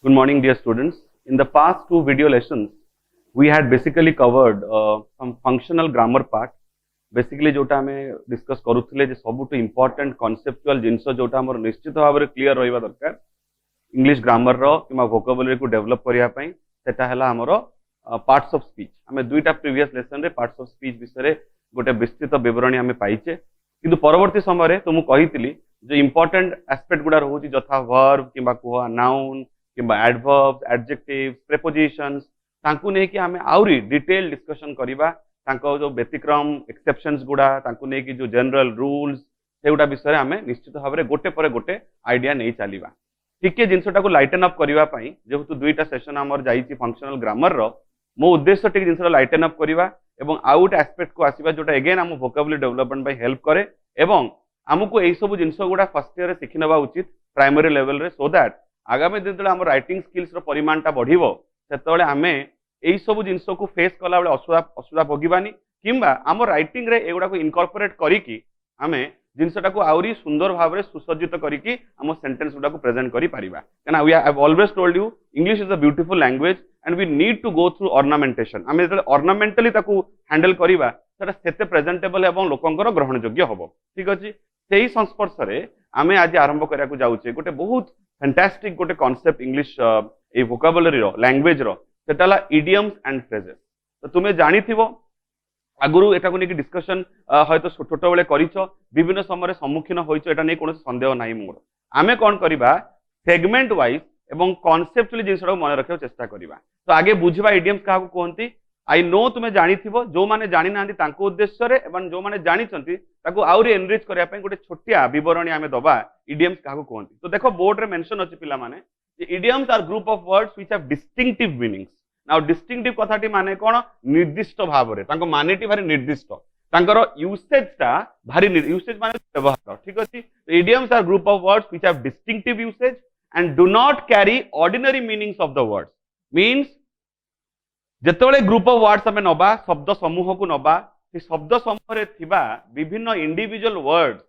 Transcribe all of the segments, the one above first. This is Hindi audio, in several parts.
Good morning, dear students. In the past two video lessons, we had basically covered some functional grammar part. Basically, जोटा हमें डिस्कस करूथिले जे सबुटु इंपोर्टेंट कॉन्सेप्चुअल जिंस जोटा हमर निश्चित भाव क्लियर रहिबा दरकार इंग्लिश ग्रामर रो किमा वोकाबुलरी को डेवलप करिया पई सेटा हला हमर पार्ट्स ऑफ स्पीच. हमें दुईटा प्रीवियस लेसन रे पार्ट्स ऑफ स्पीच विषय गोटे विस्तृत विवरणी हमें पाइचे किंतु परवर्ती समय रे तो मु कहितली जो इंपोर्टेंट एस्पेक्ट गुडा रहउची जथा वर्ब किमा कोहा नाउन किंबा एडवर्ब्स एडजेक्टिव्स प्रेपोजिशंस तांकु नै कि हमें आउरी डिटेल डिस्कशन करिबा तांको जो व्यतिक्रम एक्सेप्शंस गुडा तांकु नै कि जो जनरल रूल्स सेगुडा विषय हमें निश्चित भाव में गोटे पर गोटे आइडिया नहीं चलिबा. ठीक है जिनसटा को लाइटन अप करिबा पई जेहेतु दुईटा सेशन हमर जाईची फंक्शनल ग्रामर रो मो उद्देश्य ठीक जिनसटा लाइटन अप करिबा एवं आउट एस्पेक्ट को आसीबा जोटा अगेन हम वोकाबुलरी डेवलपमेंट बाय हेल्प करे एवं हमको एई सब जिंस गुडा फर्स्ट ईयर रे सिखि नबा उचित प्राइमरी लेवल रे सो दैट आगामी दिन हम राइटिंग स्किल्स रो परिमाणटा बढ़िबो सेतबेले हमें एई सब जिंस को फेस कला बेले असुविधा भोगिबानी किंबा आम राइटिंग रे एगुडा को इनकॉर्पोरेट करिकी हमें जिनसटा को आउरी सुंदर भाव में सुसज्जित करिकी हम सेंटेंस गुडा को प्रेजेंट करि परिबा. कैना we have always told you English is a beautiful language and we need to go through ornamentation. आमे जते ऑर्नामेंटली ताकू हैंडल करिबा सेटा सेते प्रेजेंटेबल एवं लोकंकर ग्रहण योग्य हबो. ठीक अछि सेही संस्पर्श रे आमे आज आरंभ करिया को जाउचे गोटे बहुत फैंटास्टिक गोटे कांसेप्ट इंग्लिश ए वोकाबुलरी रो लैंग्वेज रो सेटाला इडियम्स एंड फ्रेजेस. तो तुमे जानिथिबो आगुरु एटा को नेकी डिस्कशन हयतो छोट बेले करिछो विभिन्न समय सम्मुखीन होइछो एटा नै कोनो संदेह नाही मोर. आमे कोन करिबा सेगमेंट वाइज एवं कॉन्सेप्चुअली जिनसडा मन रखियो चेष्टा करिबा. तो आगे बुझिबा इडियम्स काहा को कोहंती आई नो तुमे जानिथिबो जो माने जानि नांती तांको उद्देश्य रे एवं जो माने जानिचंती ताको आउरी एनरिच करिया पय गोटे छोटिया विवरणी आमे दबा इडियम्स काहा को कोहंती. तो देखो बोर्ड रे मेंशन अछि पिला माने idioms are group of words which have distinctive meanings. Now distinctive कथाटी माने कोन निर्दिष्ट भाव रे तांको मानेटी भारी निर्दिष्ट तांकर यूसेज ता भारी यूसेज माने व्यवहार. ठीक अछि idioms are group of words which have distinctive usage and do not carry ordinary meanings of the words. Means जेतोले ग्रुप ऑफ वर्ड्स हमें नबा शब्द समूह को नबा से शब्द समूह रे थिबा विभिन्न इंडिविजुअल वर्ड्स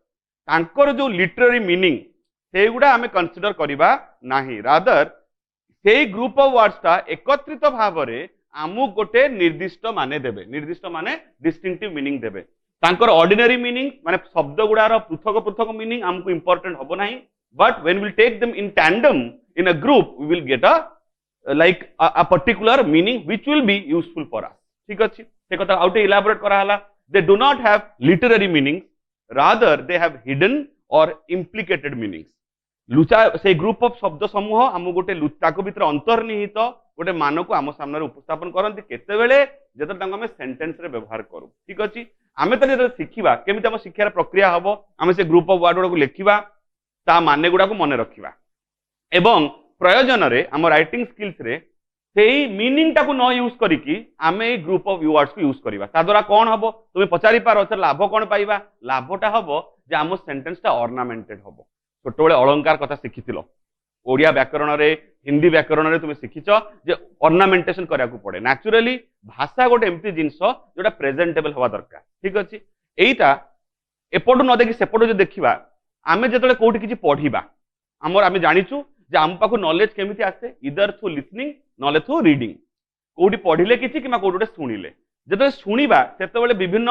तांकर जो लिटरेरी मीनिंग सेगुडा हमें कंसीडर करिबा नाही. रादर सेई ग्रुप ऑफ वर्ड्स ता एकत्रित भाव रे आमु गोटे निर्दिष्ट माने देबे निर्दिष्ट माने डिस्टिंक्टिव मीनिंग देबे. तांकर ऑर्डिनरी मीनिंग माने शब्द गुडार पृथक पृथक मीनिंग हमको इंपोर्टेंट हबो नाही. But when we will take them in tandem in a group we will get like a particular meaning which will be useful for us. ठीक अछि से कथा आउटे इलाबोरेट करा हला. they do not have literary meanings, rather they have hidden or implicated meanings. लुचा से ग्रुप ऑफ शब्द समूह हम गोटे लुचा को भीतर अंतर्निहित गोटे मान को आम सामने उपस्थापन करंती केते बेले जते तांको हम सेंटेंस रे व्यवहार करू. ठीक अछि आमे त जते सिखिबा केमिति हम शिक्षार प्रक्रिया हबो हम से ग्रुप ऑफ वर्ड को लिखिबा ता माने गुडा को मने रखिबा एवं प्रयोजन रे हम राइटिंग स्किल्स रे सेही मीनिंग टाको न यूज करिकी आमे ग्रुप ऑफ वर्ड्स को यूज करिबा. ता द्वारा कोन हबो तुमे पचारि पारो त लाभ कोन पाइबा. लाभटा हबो जे हम सेंटेंस टा ऑर्नामेंटेड हबो. छोटोले अलंकार कथा सिखिथिलो ओडिया व्याकरण रे हिंदी व्याकरण रे तुमे सिखिचो जे ऑर्नामेंटेशन करिया को पड़े. नेचुरली भाषा गोटे एम्ति जिंस जोटा प्रेजेंटेबल हवा दरकार. ठीक अछि एईटा एपटु न देखि सेपटु जे देखिबा आमे जेतले कोठी किछि पढिबा हमर आमे जानिचु जे आम पाखु नॉलेज केमिति आसे इधर through listening knowledge through reading. कोठी पढिले किछि किमा कोठी सुनिले जेतले सुनिबा सेतबेले विभिन्न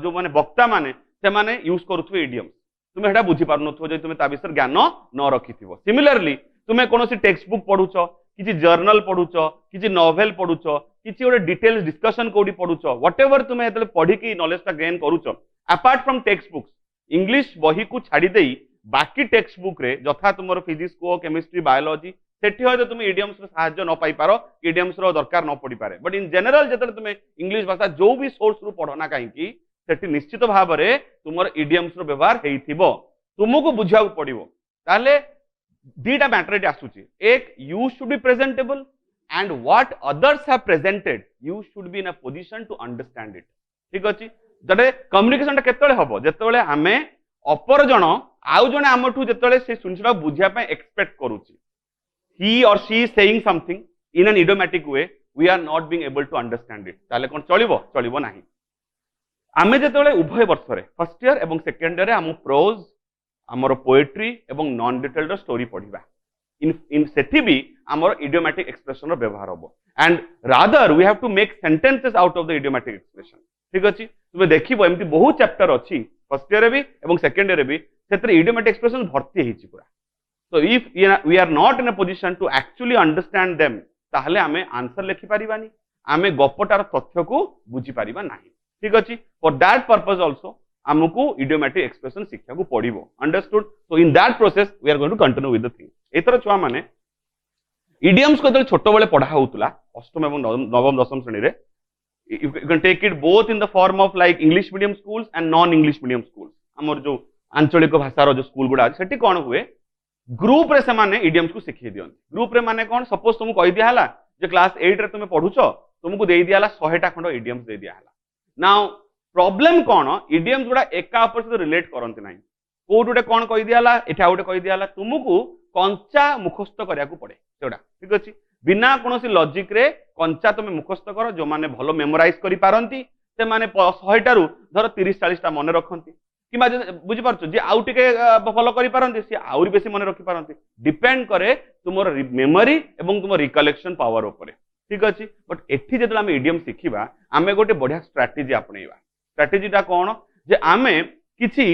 जो माने वक्ता माने से माने यूज करूथु इडियम तुमे हेडा बुझी पारनो थो जे तुमे ता विषय ज्ञान न रखिथिबो. सिमिलरली तुमे कोनोसी टेक्स्ट बुक पढुछो किछि जर्नल पढुछो किछि नोवेल पढुछो किछि ओडे डिटेल्स डिस्कशन कोठी पढुछो व्हाटएवर तुमे हेतले पढी की नॉलेज ता गेन करूछो apart from text books English बही को छाडी देई बाकी टेक्स्ट बुक रे जथा तुमर फिजिक्स को केमिस्ट्री बायोलॉजी सेठी होय तुम इडियम्स रो सहायता न पाई पारो इडियम्स रो दरकार न पड़ी पारे. बट इन जनरल जतले तुम इंग्लिश भाषा जो भी सोर्स रु पढना काई की सेठी निश्चित भाव रे तुमर इडियम्स रो व्यवहार हेइथिबो तुमको बुझाउ पड़िबो. ताले दीटा मैटर एटी आसुची एक you should be presentable and what others have presented you should be in a position to understand it. ठीक अछि जटे कम्युनिकेशन टा केतले हबो जेतबेले हमें अपर जण आउ जणे आमठू जेतबेले से सुनछडा बुझिया पय एक्सपेक्ट करूची he or she is saying something in an idiomatic way we are not being able to understand it. ताले कोन चलिबो चलिबो नाही. आमे जेतबेले उभय वर्ष रे फर्स्ट ईयर एवं सेकंड ईयर रे हम प्रोज हमर पोएट्री एवं नॉन डिटेल्ड स्टोरी पढिबा इन सेठी भी हमर इडियोमैटिक एक्सप्रेशन रो व्यवहार होबो and rather we have to make sentences out of the idiomatic expression ठीक अछि तुमे देखिबो एमती बहुत चैप्टर अछि फर्स्ट ईयर रे भी एवं सेकंड ईयर रे भी सेतरे इडियोमैटिक एक्सप्रेशन भर्ती हेछि पूरा so if we are not in a position to actually understand them ताहले हमें आंसर लिखि परिबानी आमे गप्पटार तथ्य को बुझी परिबा नाही ठीक अछि फॉर दैट पर्पस आल्सो हमकु इडियोमैटिक एक्सप्रेशन शिक्षा को पड़िबो understood so in that process we are going to continue with the thing एतर छुआ माने इडियम्स को जब छोटो बेले पढ़ा होतला अष्टम एवं नवम दशम श्रेणी रे you can take it both in the form of like English medium schools and non English medium schools हमर जो आंचलिक भाषा रो जो स्कूल गुडा सेठी कोन हुए ग्रुप रे से माने इडियम्स को सिखै दियन ग्रुप रे माने कोन सपोज तुमको कहि दिया हला जे क्लास 8 रे तुमे पढुछो तुमको देई दिया हला 100 टा खंड इडियम्स दे दिया हला नाउ प्रॉब्लम कोन इडियम्स गुडा एका ऊपर से रिलेट करंती नाही कोडुटे कोन कहि दिया हला एठा उटे कहि दिया हला तुमको कंचा मुखस्त करिया को पड़े सेडा ठीक अछि बिना कोनोसी लॉजिक रे कंचा तुमे मुखस्त करो जो माने भलो मेमोराइज करि पारंती से माने 100 टारू धर 30 40 टा मने रखंती किमा बुझी पारछो जे आउ टिके फॉलो करि पारंती से आउरी बेसी मने रखि पारंती डिपेंड करे तुमर मेमोरी एवं तुम रिकलेक्शन पावर ऊपर ठीक अछि बट एठी जेतला हम इडियम सिखिबा आमे गोटे बढ़िया स्ट्रेटजी आपणैबा स्ट्रेटजीटा कोन जे आमे किछि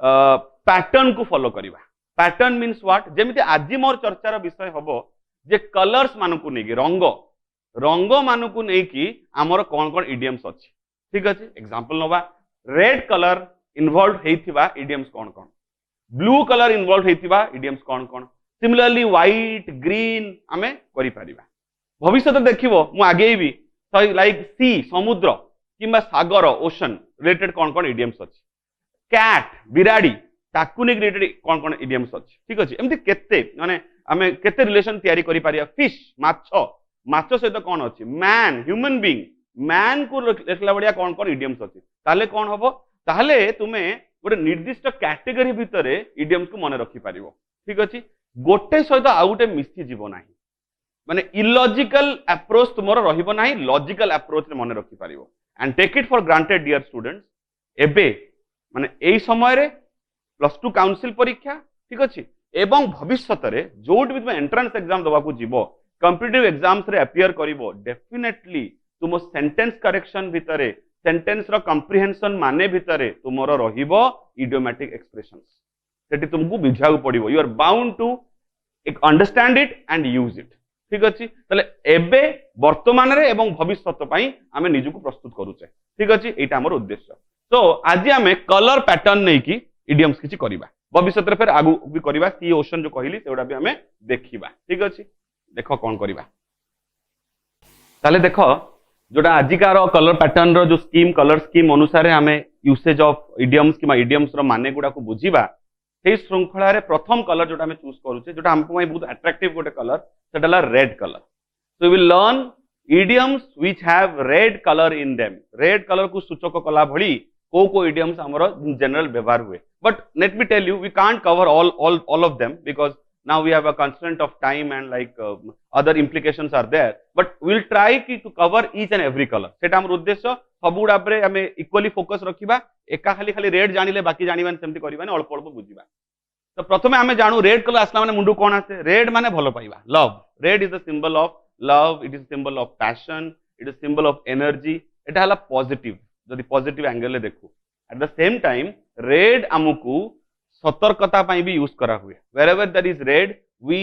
पैटर्न को फॉलो करिबा पैटर्न मीन्स व्हाट जेमिति आजि मोर चर्चार विषय हबो जे कलर्स मानकु नेकी रंग रंग मानकु नेकी हमर कोन कोन इडियम्स अछि ठीक अछि एग्जांपल नोबा रेड कलर इन्वॉल्व हेथिबा इडियम्स कोन कोन ब्लू कलर इन्वॉल्व हेथिबा इडियम्स कोन कोन सिमिलरली व्हाइट ग्रीन हमें करि परिबा भविष्य तो देखिबो मु आगे भी लाइक सी समुद्र किंबा सागर ओशन रिलेटेड कोन कोन इडियम्स अछि कैट बिराडी ताकुनिक रिलेटेड कोन कोन इडियम्स अछि ठीक अछि एमति केते माने हमें केते रिलेशन तयारी करि पारिया फिश माछो माछो सहित कोन अछि मैन ह्यूमन बीइंग मैन को देखला बडिया कोन कोन इडियम्स अछि ताले कोन हबो ताले तुमे गोटे निर्दिष्ट कैटेगरी भितरे इडियम्स को मने रखि पारिबो ठीक अछि गोटे सहित आ गोटे मिसी जीवो नाही माने इलॉजिकल अप्रोच तुमरो रहिबो नाही लॉजिकल अप्रोच रे मने रखि पारिबो and take it for granted dear students एबे माने एई समय रे +2 काउंसिल परीक्षा ठीक अछि एवं भविष्यत रे जोट भी तुम एंट्रेंस एग्जाम दवा को जीवो कॉम्पिटिटिव एग्जाम्स रे अपियर करिवो डेफिनेटली तुम सेंटेंस करेक्शन भितरे सेंटेंस रो कंप्रिहेंशन माने भितरे तुमरो रहिबो इडियोमैटिक एक्सप्रेशंस सेठी तुमको बुझाउ पड़िबो you are bound to understand it and use it ठीक अछि तले एबे वर्तमान रे एवं भविष्यत पई आमे निजु को प्रस्तुत करूचे ठीक अछि एटा हमर उद्देश्य तो आज आमे कलर पैटर्न नै की इडियम्स किछि करिबा भविष्य फिर आगु भी करबा सी ओशन जो कहली सेउडा भी हमें देखिबा ठीक अछि देखो कोन करबा ताले देखो जोटा आजिकार कलर पैटर्न रो जो स्कीम कलर स्कीम अनुसार हमें यूसेज ऑफ इडियम्स किमा इडियम्स रो माने गुडा को बुझिबा सेही श्रृंखला रे प्रथम कलर जोटा हमें चूज करूचे जोटा हमको बहुत अट्रैक्टिव गोटे कलर सेटाला red colour so we will learn idioms which have red colour in them red colour को सूचक कला भली को इडियम्स हमरो जनरल व्यवहार हुए but let me tell you we can't cover all of them because now we have a constraint of time and like other implications are there but we'll try to cover each and every color सेटा हमर उद्देश्य सबुडा परे हमें इक्वली फोकस रखिबा एका खाली खाली रेड जानिले बाकी जानिबान सेमति करबानी अल्प अल्प बुझिबा तो प्रथमे हमें जानू रेड कलर आसला माने मुंडू कोन आसे रेड माने भलो पाइबा love red is the symbol of love it is symbol of passion it is symbol of energy एटा हला पॉजिटिव जदि पॉजिटिव एंगल ले देखू at the same time red हमकु सतर्कता पाई भी यूज करा हुए wherever there is red we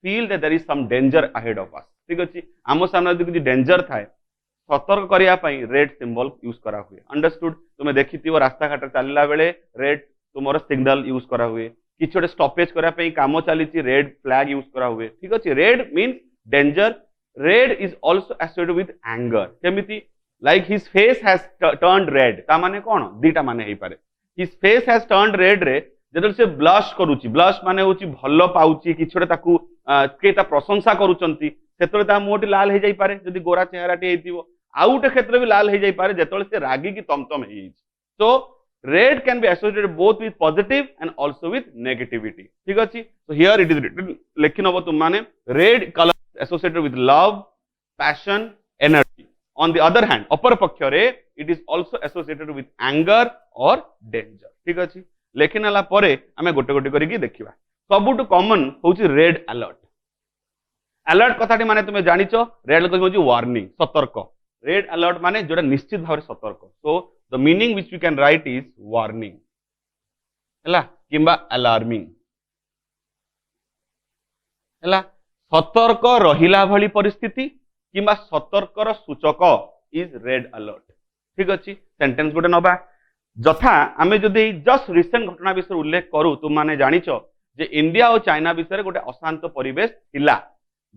feel that there is some danger ahead of us ठीक अछि आमो सामने जदि डेंजर थाए सतर्क करिया पाई रेड सिंबल यूज करा हुए अंडरस्टूड तुमे देखिथिबो रास्ता घाट चलला बेले रेड तुमरो सिग्नल यूज करा हुए किछ छोटे स्टॉपेज करिया पाई कामो चलीची रेड फ्लैग यूज करा हुए ठीक अछि red means danger red is also associated with anger केमिति like his face has turned red ता माने कोन दीटा माने हेई पारे his face has turned red रे जदल से ब्लश करूची ब्लश माने होची भल्लो पाउची कि छोटे ताकू केता प्रशंसा करूचंती सेतले ता मोटी लाल हे जाई पारे जदी गोरा चेहराटी हेतिबो आउटे क्षेत्र भी लाल हे जाई पारे जेतले से रागी की तमतम हेई सो red can be associated both with positive and also with negativity ठीक अछि so here it is written लेखिन हो तुम माने red color associated with love passion energy on the other hand upper paksha re it is also associated with anger or danger ठीक अछि लेखि नेला परे आमे गोटे गोटे करिकी देखिबा सबुटु कॉमन होची रेड अलर्ट अलर्ट कथाटी माने तुमे जानिचो रेड अलर्ट होची वार्निंग सतर्क रेड अलर्ट माने जोटा निश्चित भाव सतर्क so the meaning which we can write is warning हला किंबा अलार्मिंग हला सतर्क रहिला भली परिस्थिति किंबा सतर्कर सूचक इज रेड अलर्ट ठीक अच्छी सेंटेंस गोटे नबा जथा आमे जदि जस्ट रिसेंट घटना विषय उल्लेख करू तुम माने जानिच जे इंडिया और चाइना विषय गोटे अशांत परिवेश थिला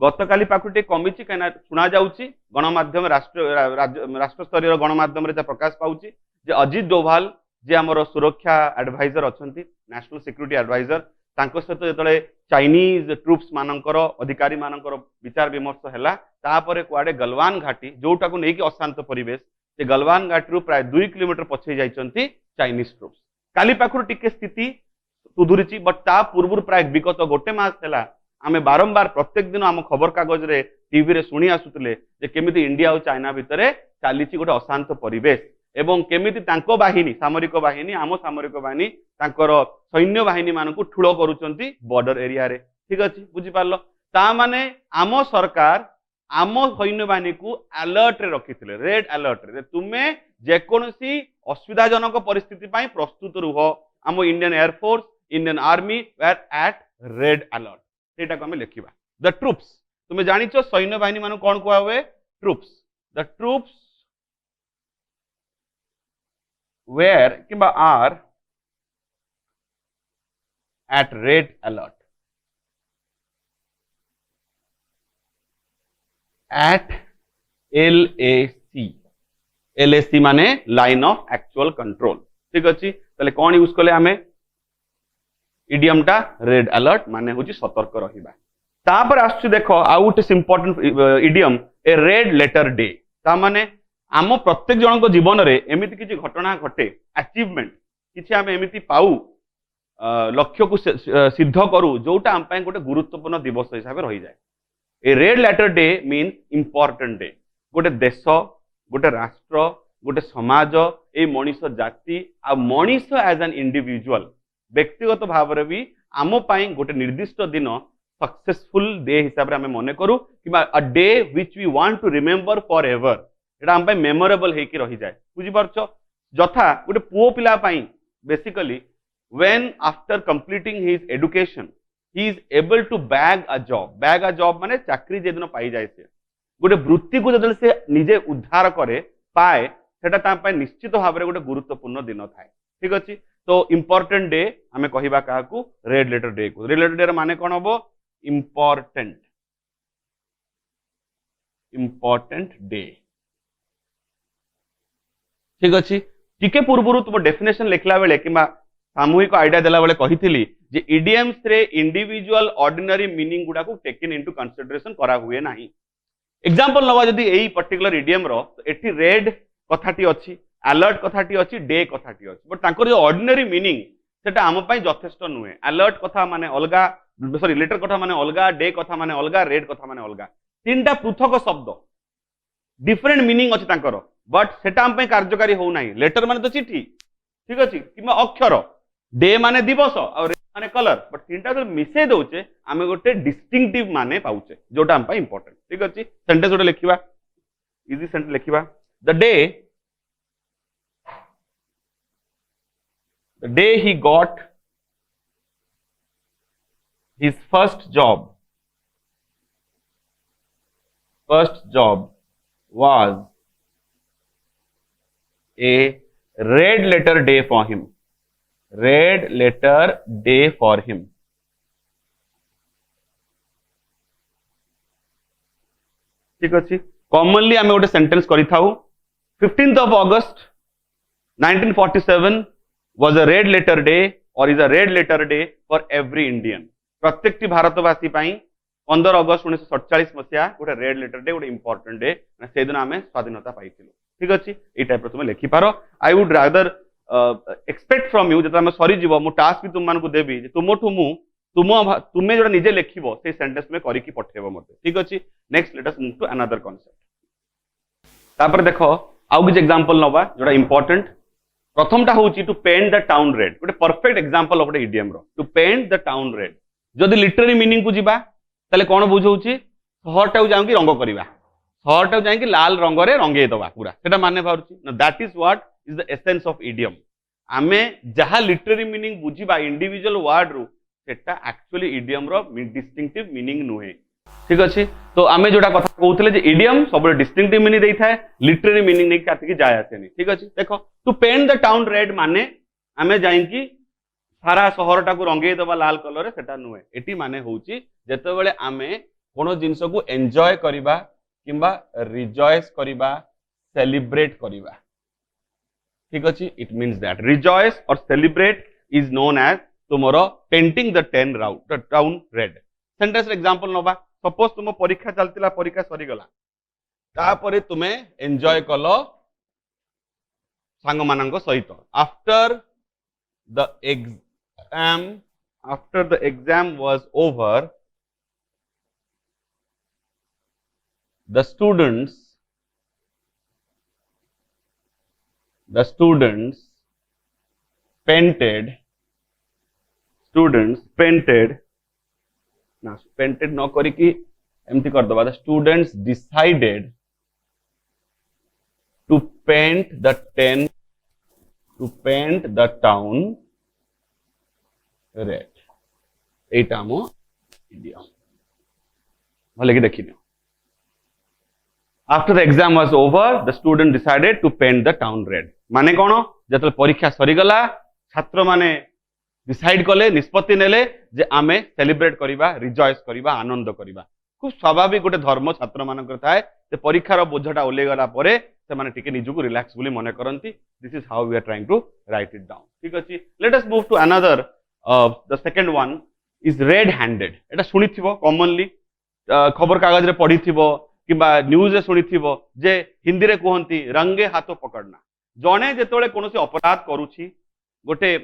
गतकाली पाखुटे कमिची कना सुना जाउची गणमाध्यम राष्ट्र स्तरीय गणमाध्यम रे प्रकाश पाउची जे अजित डोभाल जे हमर सुरक्षा एडवाइजर अछंती नेशनल सिक्योरिटी एडवाइजर तांको सहित जतले चाइनीज ट्रूप्स मानकर अधिकारी मानकर विचार विमर्श हैला तापरे कुआडे गलवान घाटी जोटा को नेकी अशांत परिवेश से गलवान घाटी प्राय 2 किलोमीटर पछे जाइचंती चाइनीज ट्रूप्स काली पाखुर टिके स्थिति सुधुरिची बट ता पूर्व प्राय विगत गोटे मास हैला आमे बारंबार प्रत्येक दिन आम खबर कागज रे टीवी रे सुनी आसुतले जे केमिति इंडिया और चाइना भितरे चालीची गोटे अशांत परिवेश एवं केमिति तांको बाहिनी सामरिक बाहिनी आम सामरिक बाहिनी तांकर सैन्य बाहिनी मानकु ठुलो करूचंती बॉर्डर एरिया रे ठीक अछि बुझी पारलो ता माने आम सरकार आम सैन्य बाहिनी को अलर्ट रे रखिथिले रेड अलर्ट रे तुमे जे कोनसी असुविधाजनक परिस्थिति पई प्रस्तुत रुह आम Indian air force Indian army were at red alert सेटा को हमें लिखिबा द ट्रूप्स तुमे जानिचो सैन्य बाहिनी मानु कोन कुआ हुए ट्रूप्स द ट्रूप्स where किंबा are at red alert at LAC माने लाइन ऑफ एक्चुअल कंट्रोल ठीक अच्छी ताले कौन यूज कले आमे इडियम टा रेड अलर्ट माने होची सतर्क रहिबा तापर आसु देखो आउट is important idiom a red letter day ता माने आम प्रत्येक जन को जीवन रे एमिति किछि घटना घटे अचीवमेंट किछि आम एमिति पाऊ लक्ष्य को सिद्ध करू जोटा आम पय गोटे गुरुत्वपूर्ण दिवस हिसाब रही जाए a red letter day means important day गोटे देश गोटे राष्ट्र गोटे समाज ए मनीष जाति आ मनीष एज एन इंडिविजुअल व्यक्तिगत भाव रे भी आम पय गोटे निर्दिष्ट दिन सक्सेसफुल डे हिसाब रे आम मने करू कि a day which we want to remember forever एटा हम मेमोरेबल हेकी रही जाए बुझी पारछ जथा गोटे पुओ पिला पाई basically when after completing his education he is able to bag a job माने चाकरी जे दिन पाई जाए से गोटे वृत्ति को जदल से निजे उद्धार करे पाए सेटा ता पाई निश्चित भाव रे गोटे गुरुत्वपूर्ण दिन थाए ठीक अछि तो इंपोर्टेंट डे हमें कहिबा काकू रेड लेटर डे को रेड लेटर डे रे माने कोन हबो इंपोर्टेंट डे ठीक अच्छी टिके पूर्व तुम डेफिनेशन लिखला बेले कि सामूहिक आइडिया देला बेले कहिथिली जे इडियम्स रे इंडिविजुअल ऑर्डिनरी मीनिंग गुडा को टेकन इनटू कंसीडरेशन करा हुए नाही एग्जांपल नवा जदी एई पर्टिकुलर इडियम रो एठी रेड कथाटी अछि अलर्ट कथाटी अछि डे कथाटी अछि बट तांकर जो ऑर्डिनरी मीनिंग सेटा हम पई यथेष्ट नुहे अलर्ट कथा माने अलगा सॉरी लेटर कथा माने अलगा डे कथा माने अलगा रेड कथा माने अलगा तीनटा पृथक शब्द डिफरेंट मीनिंग अछि तांकर बट सेटा हम पे कार्यकारी हो नाही लेटर माने तो चिट्ठी ठीक अछि किमा अक्षर डे माने दिवस और रेड माने कलर बट तीनटा जो मिसे दोचे आमे गोटे डिस्टिंक्टिव माने पाउचे जोटा हम पे इंपोर्टेंट ठीक अछि सेंटेंस गोटे लिखिबा इजी सेंटेंस लिखिबा the day he got his first job was a red letter day for him ठीक अच्छी कॉमनली आम गोटे सेंटेंस करी थाउ 15th of August 1947 was a red letter day or is a red letter day for every Indian प्रत्येक भारतवासी 15 अगस्त 1947 मसीहा गोटे रेड लेटर डे गोटे इंपोर्टेंट डे से दिन आम स्वाधीनता पाई ठीक अच्छे ये टाइप तुम लिखिपार I would rather expect from you जो सरी जीव मु टास्क भी तुम मानक देवी तुमठू तुम्हें जो निजे लिख से सेंटेंस में करके पठेब मत ठीक अच्छे next let us move to another concept तापर देख आउ किसी एग्जांपल नवा जोड़ा इंपोर्टेंट प्रथमटा होची to paint the town red गोटे परफेक्ट एग्जांपल ऑफ इडियम रो to paint the town red जदि लिटरेरी मीनिंग को जिबा ताले कोन बुझौची सहरटा जाऊ कि रंग करबा सहरटा जाई कि लाल रंग रे रंगे दबा पूरा सेटा माने भाउची ना that is what is the essence of idiom आमे जहा लिटरेरी मीनिंग बुझिबा इंडिविजुअल वर्ड रू सेटा एक्चुअली इडियम रो डिस्टिंक्टिव मीनिंग नुहे ठीक अच्छे तो आमे जोटा कथा कहउतले जे इडियम सब डिस्टिंक्टिव मीनिंग देई थाए लिटरेरी मीनिंग नै काति जाय आसेनी ठीक अच्छे देखो to paint the town red माने आमे जाई कि सारा शहरटा को रंगे दबा लाल कलर रे सेटा नुहे एटी माने होउची जेतेबेले आमे कोनो जिंस को एन्जॉय करिबा किंबा रिजॉयस करिबा सेलिब्रेट करिबा ठीक अच्छे it means that rejoice or celebrate is known as तुमरो painting the town red sentence example नोबा सपोज तुम परीक्षा चलतिला परीक्षा सरी गला तापरे तुमे एन्जॉय कलो सांग मानंग सहित after the exam was over the students painted ना पेंटेड न करी कि एमती कर दबा the students decided to paint the town red एटा मो इडियम भले कि देखिन after the exam was over the student decided to paint the town red माने कोन जतले परीक्षा सरी गला छात्र माने डिसाइड कले निष्पत्ति नेले जे आमे सेलिब्रेट करिबा रिजॉयस करिबा आनंद करिबा खूब स्वाभाविक गोटे धर्म छात्र मानकर थाए ते परीक्षार बोझटा ओले गला परे से माने टिके निजुको रिलैक्स बोली मने करंती this is how we are trying to write it down ठीक अछि let us move to another the second one is red handed एटा सुनिथिबो कॉमनली खबर कागज रे पढिथिबो किबा न्यूज रे सुनिथिबो जे हिंदी रे कहंती रंगे हाथों पकड़ना जणे जेतोले कोनोसी अपराध करूची गोटे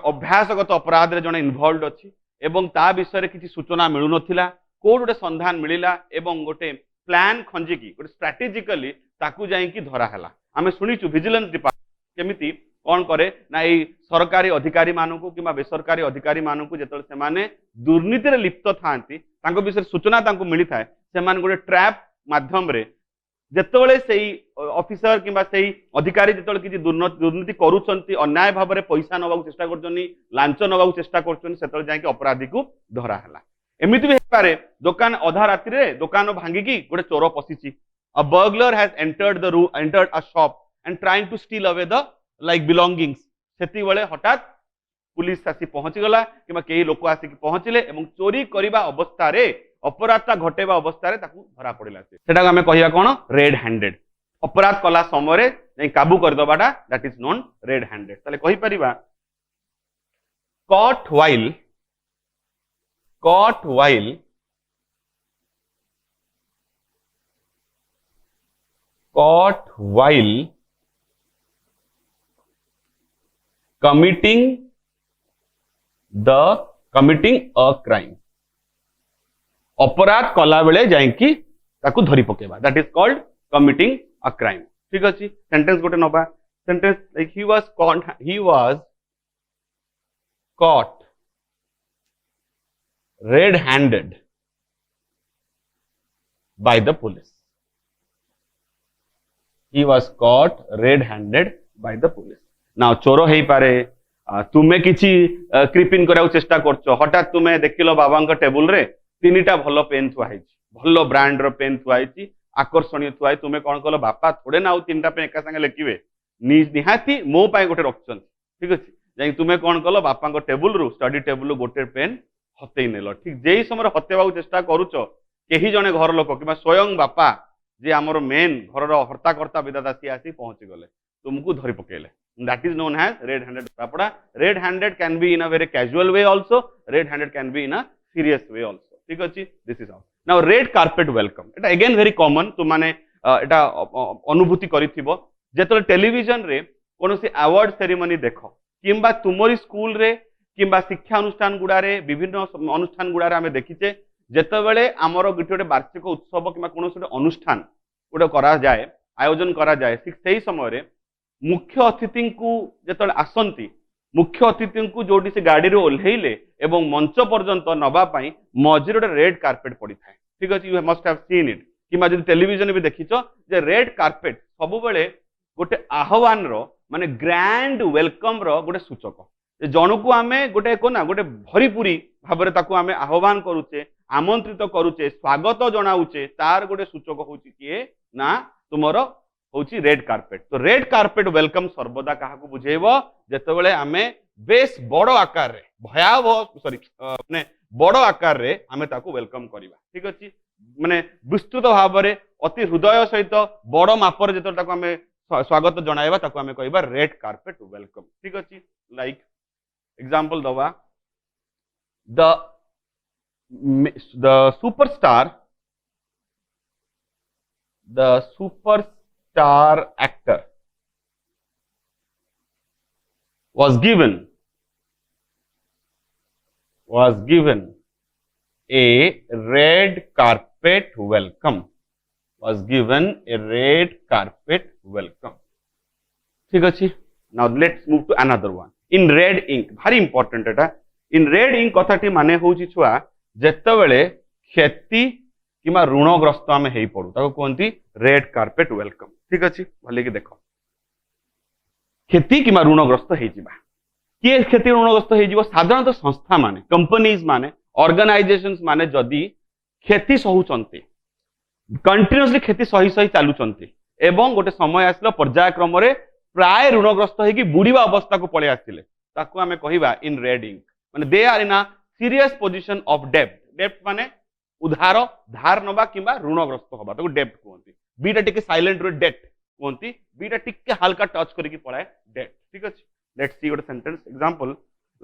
अभ्यासगत अपराध रे जने इन्वॉल्व अछि एवं ता विषय रे किछि सूचना मिलु नथिला कोड गोटे संधान मिलिला एवं गोटे प्लान खंजिकी गोटे स्ट्रेटेजिकली ताकू जाई कि धरा हला आमे सुनिचु विजिलेंस डिपार्टमेंट केमिति कोन करे ना ए सरकारी अधिकारी मानकू किबा बेसरकारी अधिकारी मानकू जेतल से माने दुर्नीति रे लिप्त थांती तांको विषय सूचना तांको मिली थाए से मान गोटे ट्रैप माध्यम रे जेतोले सेई ऑफिसर किबा सेई अधिकारी जेतोले किछि दुर्नीति करूछंती अन्याय भाव रे पैसा नबाक चेष्टा करछनी लांच नबाक चेष्टा करछनी सेतोले जाई कि अपराधी को धरा हला एमिति भी पारे दुकान आधा रात्रि रे दुकान भांगी की गोटे चोर पसिछि a burglar has entered a shop and trying to steal away the like belongings सेति बेले हठात पुलिस आसी पहुंची गला किबा केही लोक आसी पहुंचिले एवं चोरी करिबा अवस्था रे अपराधता घटेबा अवस्था रे ताकू धरा पड़िला सेटा हमें कहिया कोन रेड हैंडेड अपराध कला समय रे नै काबू कर दबाटा that is known red handed ताले कहि परिबा caught while committing a crime अपराध कला बेले जाइकी ताकू धरी पकेबा that is called committing a crime ठीक अछि सेंटेंस गोटे नबा sentence like he was caught red handed by the police now चोर हेई पारे तुमे किछि क्रिपिन कराउ चेष्टा करछो हठात तुमे देखिलो बाबांक टेबुल रे तीनिटा भलो पेन थुआई भलो ब्रांड रो पेन थुआई आकर्षणीय थुआई तुमे कोन कलो बापा थोड़े ना तीनटा पेन एका संगे लेखिबे निहाती मो पाए गोटे रखछन ठीक अछि जाई तुमे कोन कलो बापा को टेबुल रो स्टडी टेबुल रो गोटे पेन हतेई नेलो ठीक जेई समय हतेबाउ चेष्टा करूछो केही जने घर लोक किबा स्वयं बापा जे हमर मेन घर रो हर्ताकर्ता विधाता सी आसी पहुंची गले तुमको धरी पकेले that is known as red handed पापड़ा red handed can be in a very casual way also red handed can be in a serious way also ठीक अछि this is how now red carpet welcome एटा अगेन वेरी कॉमन तुम माने एटा अनुभूति करिथिबो जेतले टेलीविजन रे कोनोसी अवार्ड सेरेमनी देखो किंबा तुमरी स्कूल रे किंबा शिक्षा अनुष्ठान गुडारे विभिन्न अनुष्ठान गुडारे आमे देखिचे जेतेबेले हमरो गोटे वार्षिक उत्सव किंबा कोनोसी अनुष्ठान गोटे करा जाए आयोजन करा जाए ठीक सेही समय रे मुख्य अतिथि को जेतले आसंती मुख्य अतिथि को जोटी से गाड़ी रे ओल्हेइले एवं मंच पर्यंत नबा पई मझिरे गोटे रेड कार्पेट पड़ी थाए ठीक अछि you must have seen it कि जदि टेलीविजन भी देखिछो जे रेड कार्पेट सब बेले गोटे आह्वान रो माने ग्रैंड वेलकम रो गोटे सूचक जन को आमे गोटे को ना गोटे भरीपूरी भाबरे ताको आमे आह्वान करूचे आमंत्रित करूचे स्वागत जनाऊचे तार गोटे सूचक होची किए ना तुमरो होची रेड कार्पेट तो रेड कार्पेट वेलकम सर्वदा काहा को बुझेइबो जेतेबेले आमे बेस बड़ आकार रे भयावह सॉरी माने बड़ आकार रे आमे ताको वेलकम करिबा ठीक अछि माने विस्तृत भाबरे अति हृदय सहित बड़ मापर जेते ताको आमे स्वागत जणाइबा ताको आमे कहबा रेड कार्पेट वेलकम ठीक अछि लाइक एग्जांपल दवा the superstar actor was given a red carpet welcome ठीक अछि now let's move to another one in red ink very important Etah in red ink कथाटी माने होची छुआ जेतेबेले क्षति किमा ऋणग्रस्त आमे हेई पडू ताको कोनती रेड कार्पेट वेलकम ठीक अछि भले कि देखो क्षति किमा ऋणग्रस्त हेई जिबा के क्षति ऋणग्रस्त हेई जिवो साधारणतः संस्था माने कंपनीज माने ऑर्गेनाइजेशंस माने जदी क्षति सहुचंती कंटीन्यूअसली क्षति सही सही चालुचंती एवं गोटे समय आसलो पर्यायक्रम रे प्राय ऋणग्रस्त हेकी बुडीबा अवस्था को पळे आसिले ताको आमे कहिबा इन रेड इंक माने they are in a serious position of डेब्ट माने उधार धार नबा किंबा ऋणग्रस्त होबा ताको डेब्ट कहंती बीटा टिके साइलेंट रो डेट कहंती बीटा टिके हल्का टच करिकि पळाय डेट ठीक अछि let's see what sentence example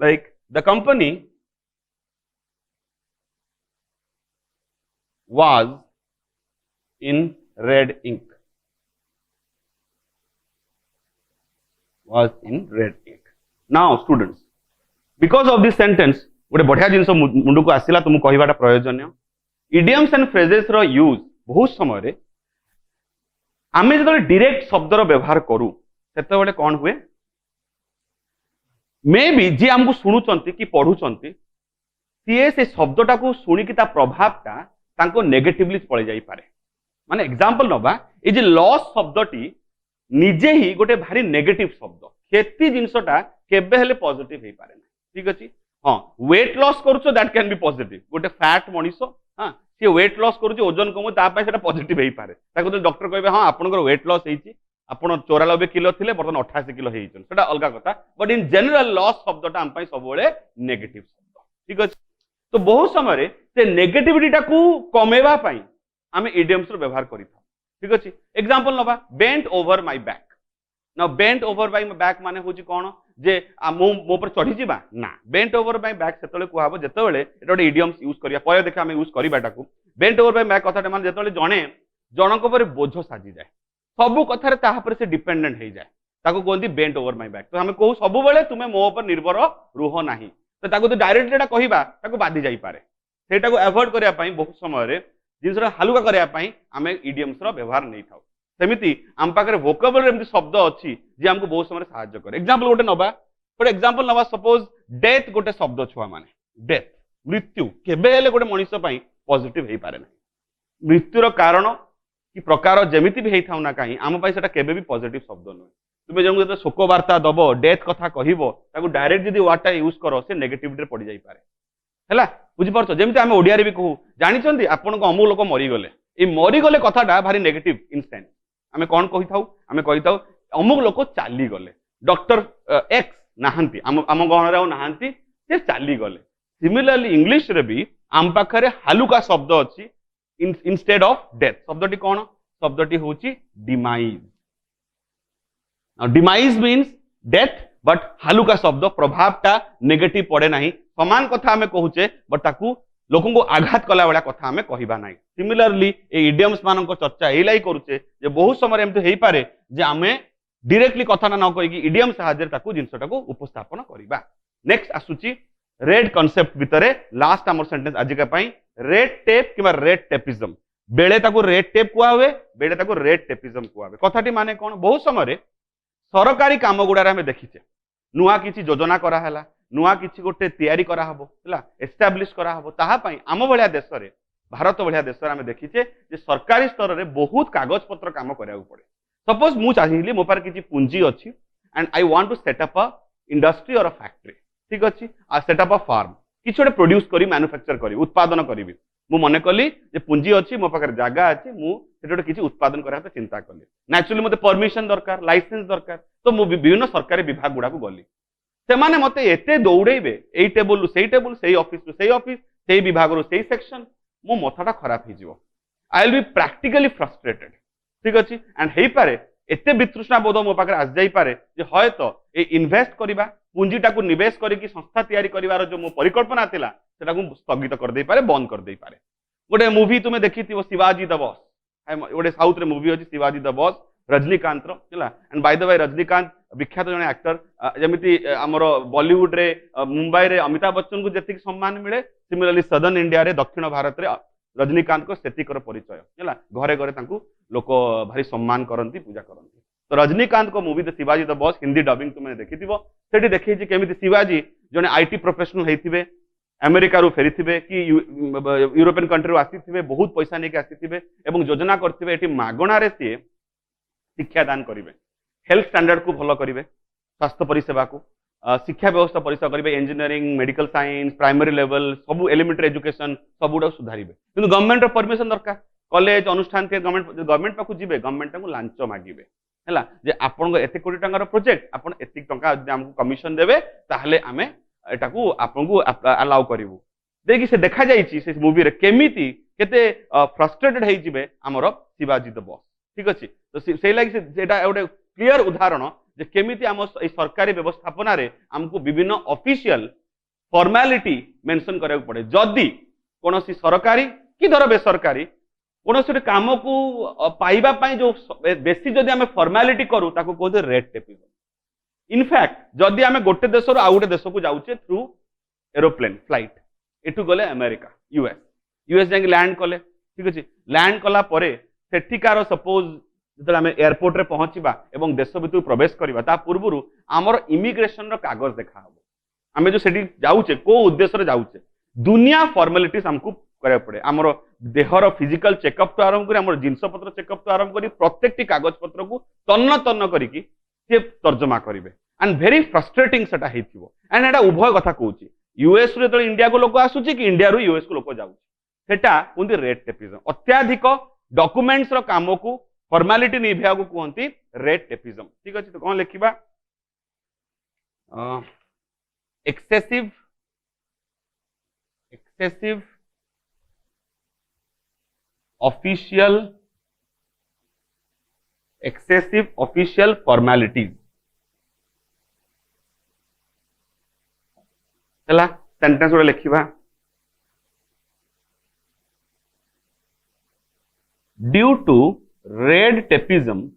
like the company was in red ink now students because of this sentence गोटे बढ़िया जिनस मुंड को आसला तुम कहवाटा प्रयोजन इडियम्स एंड फ्रेजेस रो यूज बहुत समय आमे जो डायरेक्ट शब्दर व्यवहार करू सेते कौन हुए मे बी जी आमको शुणुचंती कि पढ़ुचंती सी से शब्दटा को शुणिकी ता प्रभावटा तांको नेगेटिवली पड़े जाई पारे माने एग्जांपल नबा ए जे लॉस शब्दटी निजे ही गोटे भारी नेगेटिव शब्द क्षति जिनसटा केबे हेले पॉजिटिव हे पारे ना ठीक अछि हां वेट लॉस करूछो दैट कैन बी पॉजिटिव गोटे फैट मनिसो हां से वेट लॉस करूछ ओजन कम ता पय सेटा पॉजिटिव हे पारे ताको तो डॉक्टर कहबे हां आपनकर वेट लॉस हेछि आपण 94 किलो थिले बर्तन 88 किलो हेइछन सेटा अलगा कथा बट इन जनरल लॉस शब्दटा हम पय सब बेले नेगेटिव शब्द ठीक अछि तो बहुत समय रे से नेगेटिविटीटा को कमेवा पय आमे इडियम्स रो व्यवहार करि था ठीक अछि एग्जांपल नबा bent over my back now bent over by my back माने होची कोन जे मो पर चढ़ी जिबा ना बेंट ओवर बाय बैक सेतले को हाबो जेतेबेले एटा गोटे इडियम्स यूज करिया परे देखा हम यूज करिबाटा को बेंट ओवर बाय बैक कथाटे माने जेतेबेले जणे जनक पर बोझ साजी जाय सब कथारे ताहा पर से डिपेंडेंट हे जाय ताको कोंती बेंट ओवर माय बैक तो हम कहू सब बेले तुमे मो पर निर्भर रुह नाही तो ताको तो डायरेक्ट एटा कहिबा ताको बाधी जाई पारे सेटा को अवॉइड करिया पई बहुत समय रे जिनसरा हलुका करिया पई हमें इडियम्स रो व्यवहार नै थाउ सेमिति आम पाखरे वोकाबुलरी एमति शब्द अछि जे हमको बहुत समय सहायता करे एग्जांपल गोटे नबा फॉर एग्जांपल नबा सपोज डेथ गोटे शब्द छुआ माने डेथ मृत्यु केबे हेले गोटे मनुष्य पई पॉजिटिव हे पारे नै मृत्युर कारण कि प्रकार जेमिति भी हेथाउ ना काई आम पई सेटा केबे भी पॉजिटिव शब्द नै तुमे जंगु जते शोक वार्ता दबो डेथ कथा कहिबो ताको डायरेक्ट जदी वाटा यूज करो से नेगेटिविटी रे पड़ी जाई पारे हैला बुझि परछो जेमिति आमे ओडिया रे भी कहू जानि चंदी आपन को अमु लोक मरि गले ए मरि गले कथाटा भारी नेगेटिव इंस्टेंट आमे कोन कहि थाउ आमे कहि थाउ अमुक लोक चाली गले डॉक्टर एक्स नाहंती आम गहन रे नाहंती से चाली गले सिमिलरली इंग्लिश रे भी आम पाखरे हालुका शब्द अछि इंस्टेड ऑफ डेथ शब्दटी कोन शब्दटी होची demise now demise means death but हालुका शब्द प्रभावटा नेगेटिव पड़े नाही समान कथा हमें कहूचे बट ताकू लोकों को आघात कला वाला कथा हमें कहिबा नाही सिमिलरली ए इडियम्स मानन को चर्चा एई लाई करूचे जे बहुत समय एमते हेई पारे जे हमें डायरेक्टली कथा ना कहि कि इडियम सहायता ताकू जिंसटा को उपस्थापन करिबा नेक्स्ट आसुची रेड कांसेप्ट भितरे लास्ट हमर सेंटेंस आज का पई रेड टेप किबा रेड टेपिज्म बेले ताकू रेड टेप कुआ हुए बेले ताकू रेड टेपिज्म कुआ हुए कथाटी माने कोन बहुत समय रे सरकारी काम गुड़ार आम देखीचे नुआ किसी योजना कराला नुआ किसी गोटे तैयारी कराहबो है एस्टाब्लिश कराहबो ताहा पई आम भलिया देश रे भारत भलिया देश रे आम देखीचे जे सरकारी स्तर रे बहुत कागज पत्र काम करिया पड़े सपोज मु चाहिए मो पार किसी पूंजी अच्छी and I want to set up a industry और अ फैक्ट्री ठीक अच्छी आ सेट अप अ फार्म किसी गोटे प्रोड्यूस करी मैन्युफैक्चर करी उत्पादन करी मु मन कली जे पूंजी अच्छी मो पाखे जगह अच्छी मुझे किसी उत्पादन करने चिंता कली नेचुरली मते परमिशन दरकार लाइसेंस दरकार तो मु विभिन्न सरकारी विभाग गुड़ा गली से माने मते एते दौड़ेबे एई टेबल से ऑफिस से विभाग रो से सेक्शन मो मथाटा खराब हो I will be practically frustrated ठीक अच्छी एंड हेई पारे एते वितृष्णा बोध मो पाखे आस जाई पारे जे हय तो ए इन्वेस्ट करिबा पुंजीटा को निवेश करिकी संस्था तैयारी करिवार जो मो परिकल्पना थिला सेटा को स्थगित कर दे पारे बंद कर दे पारे गोटे मूवी तुमे देखिथिबो शिवाजी द बॉस गोटे साउथ रे मूवी अछि शिवाजी द बॉस रजनीकांत रो हला and by the way Rajinikanth विख्यात जने एक्टर जेमिति हमरो बॉलीवुड रे मुंबई रे अमिताभ बच्चन को जति सम्मान मिले सिमिलरली सदर्न इंडिया रे दक्षिण भारत रे रजनीकांत को सेतिकर परिचय है घरे घरे लोक भारी सम्मान करती पूजा करती तो रजनीकांत को movie the Shivaji the boss Hindi dubbing तुम देखी सेठी देखी केमी शिवाजी जने आईटी प्रोफेशनल होते अमेरिका रू फेरी कि यूरोपियन कंट्री रू आसी बहुत पैसा नहीं आसी योजना करते मागणार सी शिक्षा दान करेंगे हेल्थ स्टैंडर्ड को भल करेंगे स्वास्थ्य परिसेवा को शिक्षा व्यवस्था परिसेवा करेंगे engineering medical science primary level सब एलिमेंटरी एजुकेशन सबुटा सुधारे कि गवर्नमेंट परमिशन दरकार कॉलेज अनुष्ठान के गवर्नमेंट पाखु जीवे गवर्नमेंट को लांच मागिबे है जे आपण एत कोटी टंकार प्रोजेक्ट आपन एतिक टंका हमको कमिशन देवे ताहले आमे एटा को आपन को अलाउ करिवु देखि से देखा जाईची से मूवी रे केमिति केते फ्रस्ट्रेटेड हेई जिवे हमर शिवाजी द बॉस ठीक अछि तो सेई लागि से जेटा एटा क्लियर उदाहरण जे केमिति हम सरकारी व्यवस्थापना रे हमको विभिन्न ऑफिशियल फॉर्मेलिटी मेंशन करय पड़े जदी कोनोसी सरकारी कि धर बेसरकारी कौन काम को पाइबा जो बेसी जदि आम फॉर्मेलिटी करूँ कहते रेड टेपिज्म इनफैक्ट जदि आम गोटे देश आउ गोटे देश को जाऊे थ्रू एरोप्लेन फ्लाइट एटू गले अमेरिका यूएस जाके लैंड कले ठीक अच्छे लैंड कला सेठिकार सपोज जो आम एयरपोर्ट रे पहुंचवा एवं देश भितर प्रवेश करवा पूर्व आमर इमिग्रेशन कागज देखा आम जो जाऊे को उद्देश्य जाऊे दुनिया फॉर्मेलिटीज हमको करा पड़े आमर देहर फिजिकल चेकअप तो आरंभ कर जिनस पत्र चेकअप तो आरंभ कर प्रत्येक कागज पत्र को तन्न तन्न करके तर्जमा करेंगे एंड भेरी फ्रस्ट्रेटिंग सेटा हेतिबो एंड एटा उभय कथा कहूँ यूएस रे तो इंडिया को लोक आसुची कि इंडिया रू यूएस को लोक जाउची सेटा कहते रेड टेपिज्म अत्याधिक डॉक्यूमेंट्स रो काम को फॉर्मेलिटी निभा को कहते रेड टेपिज्म ठीक अच्छे तो कौन लिखा एक्सेसिव ऑफिशियल फॉर्मेलिटीज चला सेंटेंस गोटे लिखा due to red tapism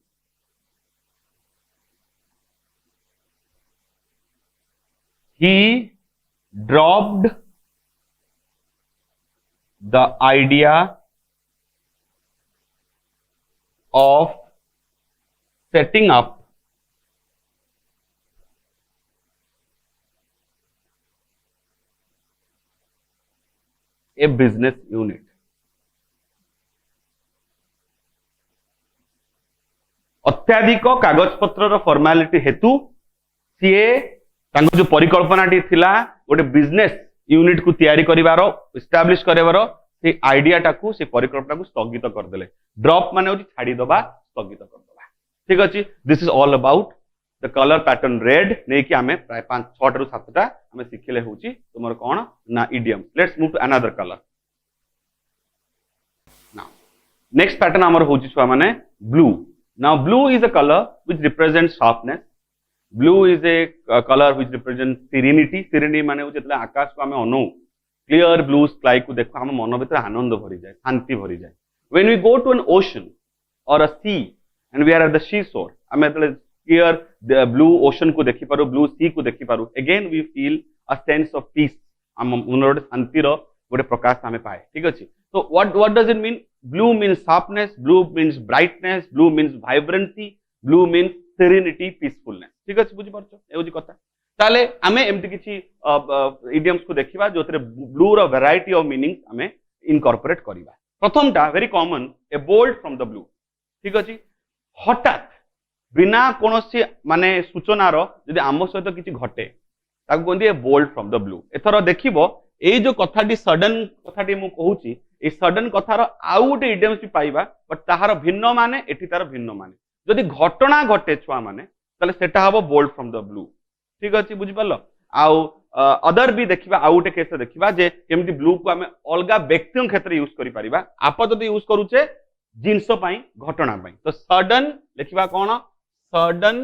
he dropped the idea of setting up a business unit. अत्याधिक कागज पत्र फॉर्मेलिटी हेतु सीए जो परिकल्पना थिला गोटे बिजनेस यूनिट को तैयारी करिवारो एस्टैब्लिश करेवारो से आइडिया टाकू से परिकल्पना को स्थगित करदेले ड्रॉप माने होची छाडी दबा स्थगित कर दबा ठीक अछि this is all about the colour pattern red नै कि हमें प्राय 5 6 रु 7 टा हमें सिखले होची तुमर कोन ना idiom let's move to another colour now next pattern हमर होची छुआ माने blue now blue is a colour which represents sharpness blue is a colour which represent serenity माने जेतले आकाश को हमें अनु क्लियर ब्लू स्काई को देखो हम मन भीतर आनंद भरी जाए शांति भरी जाए when we go to an ocean or a sea and we are at the sea shore हमें क्लियर ब्लू ओशन को देखि पारो ब्लू सी को देखि पारो again we feel a sense of peace हम मन शांति रो गोटे प्रकाश हमें पाए ठीक अछि तो what does it mean blue means sharpness blue means brightness blue means vibrancy blue means serenity peacefulness ठीक अछि बुझि परछो ए होजी कथा ताले आमे एमति किछि इडियम्स को देखिबा जोतरे ब्लू रो वैरायटी ऑफ मीनिंग्स आमे इनकॉर्पोरेट करिबा प्रथमटा very common a bolt from the blue ठीक अछि हठात बिना कोनोसी माने सूचनार जदि आम सहित किछि घटे ताकू कोनदी ए बोल्ड फ्रॉम द ब्लू एथरो देखिबो एई जो कथाटी सडन कथाटी मु कहूची ए सडन कथार आउ गोटे इडियम्स भी पाइबा बट ताहार भिन्न माने एठी तार भिन्न माने जदि घटना घटे छुआ माने ताले सेटा हबो बोल्ड फ्रॉम द ब्लू ठीक अछि बुझि पालो आउ अदर भी देखिबा आउ गोटे केस देखिबा जे केमति ब्लू को हमें अलगा व्यक्तियों क्षेत्र यूज करि परिबा आप जदि यूज करूचे जिंस पई घटना पई तो सडन लिखिबा कोन सडन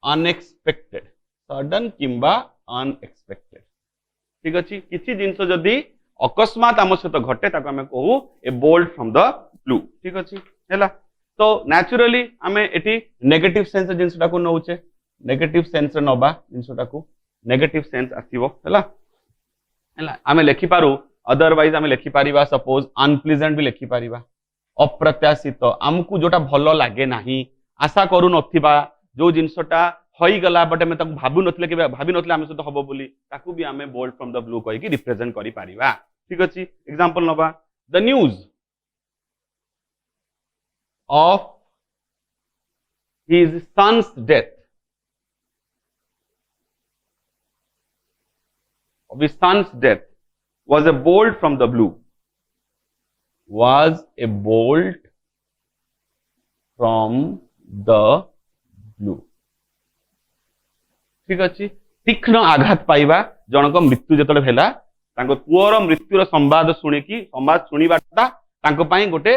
अनएक्सपेक्टेड सडन किंबा अनएक्सपेक्टेड ठीक अछि किछि जिंस जदि अकस्मात आम सहित घटे ताको हमें कहू ए बोल्ड फ्रॉम द ब्लू ठीक अछि हैला तो नेचुरली हमें एटी नेगेटिव सेंस जिंसटा को नउचे नेगेटिव सेंस रे नबा जिंसटा को नेगेटिव सेंस आसीबो हैला हैला हमें लिखि पारू अदरवाइज हमें लिखि पारिबा सपोज अनप्लीजेंट भी लिखि पारिबा अप्रत्याशित आमको जोटा भलो लागे नाही आशा करू नथिबा जो जिंसटा होई गला बट हमें ताको भाबु नथले के भाबी नथले हम सहित हबो बोली ताकू भी हमें बोल्ड फ्रॉम द ब्लू कहि कि रिप्रेजेंट करि पारिबा ठीक अछि एग्जांपल नबा the news of his son's death of his son's death was a bolt from the blue was a bolt from the blue ठीक अछि तीक्ष्ण आघात पाइबा जनक मृत्यु जतले भेला तांको पुअर मृत्युर संवाद सुनि कि संवाद सुनिबाटा तांको पई गोटे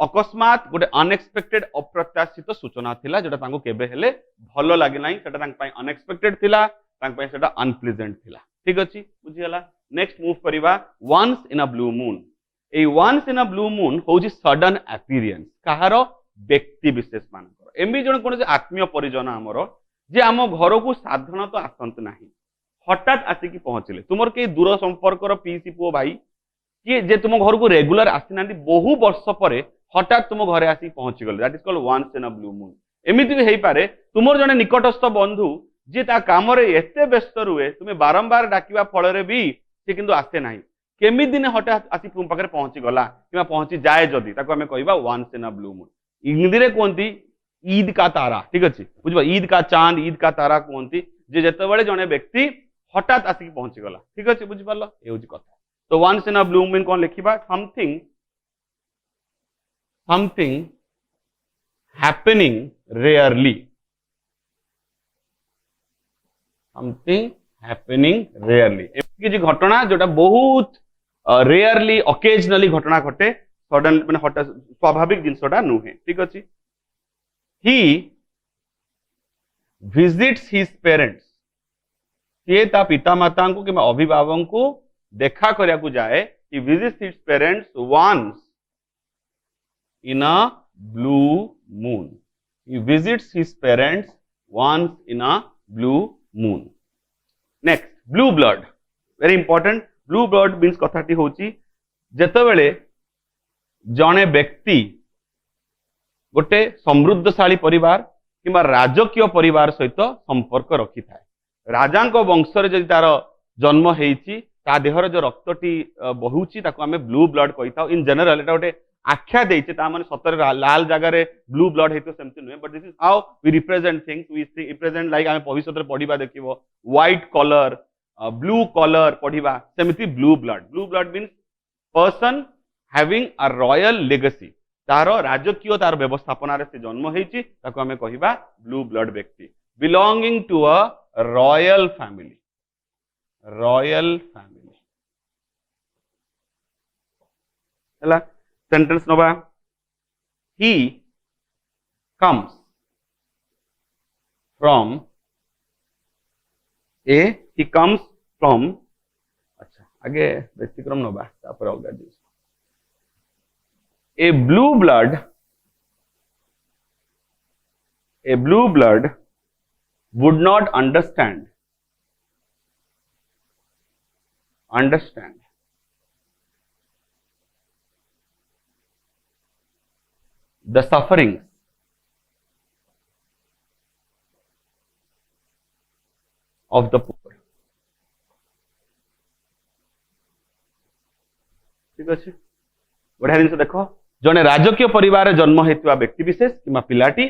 अकस्मात गोटे अनएक्सपेक्टेड अप्रत्याशित सूचना थिला जेटा तांको केबे हेले भलो लागि नाही सेटा तांक पई अनएक्सपेक्टेड थिला तांक पई सेटा अनप्लीजेंट थिला ठीक अछि बुझियला नेक्स्ट मूव करिबा once in a blue moon ए once in a blue moon होजी सडन अपीयरेंस कहारो व्यक्ति विशेष मानकर एमबी जण कोन जे आत्मीय परिजन हमर जे आम घर को साधारणतः आसंत नाही हठात आसिकी पहुंचले तुमर के दूर संपर्कर पीसी पो भाई कि जे तुम घर को रेगुलर आसी बहु वर्ष पर हठात तुम घरे आसी पहुंची गले that is called once in a blue moon एमिति भी हेई पारे तुमर जने निकटस्थ बंधु जे ता काम रे एते व्यस्त रुए तुम्हें बारंबार डाकिबा फल रे भी से किंतु आसे नाही केमि दिन हठात आसी तुम पाखरे पहुंची गला किबा पहुंची जाए जदी ताको हमें कहबा once in a blue moon English रे कोंती ईद का तारा ठीक अछि बुझबा ईद का चांद ईद का तारा कोंती जे जते बेले जने व्यक्ति हठात आसी पहुंची गला ठीक अछि बुझ पालो ए होजी कथा तो once in a blue moon कोन लिखिबा something happening rarely something happening rarely किसी घटना जोटा बहुत रेयरली ऑकेजनली घटना घटे सडन माने हठात स्वाभाविक जिंसटा नुहे ठीक अछि ही विजिट्स हिज पेरेंट्स ये ता पिता माता को कि अभिभावक को देखा करिया को जाए ही visits his parents once in a blue moon he visits his parents once in a blue moon next blue blood very important blue blood means कथाटी होची जेतेबेले जने व्यक्ति गोटे समृद्धशाली परिवार किंबा राजकीय परिवार सहित संपर्क रखि थाए राजांको वंशरे जदि तार जन्म हेइची ता देहर जो रक्तटी बहुची ताको हमें ब्लू ब्लड कहिताओ इन जनरल एटा गोटे आख्या देइचे ता माने सतरे लाल जगह रे ब्लू ब्लड हेतो सेमति नुहे but this is how we represent things we represent like हमें भविष्य रे पढिबा देखिबो व्हाइट कलर ब्लू कलर पढिबा सेमति blue blood means person having a royal legacy तार राजकीय तार व्यवस्थापना रे से जन्म हेइची ताको हमें कहिबा ब्लू ब्लड व्यक्ति belonging to a royal family हला सेंटेंस नोबा he comes from अच्छा आगे व्यतिक्रम नोबा तापर अलगा जिस a blue blood would not understand the sufferings of the poor. ठीक अच्छे बढ़िया जिन देख जड़े राजकीय परिवार जन्म होता व्यक्ति विशेष कि पिलाटी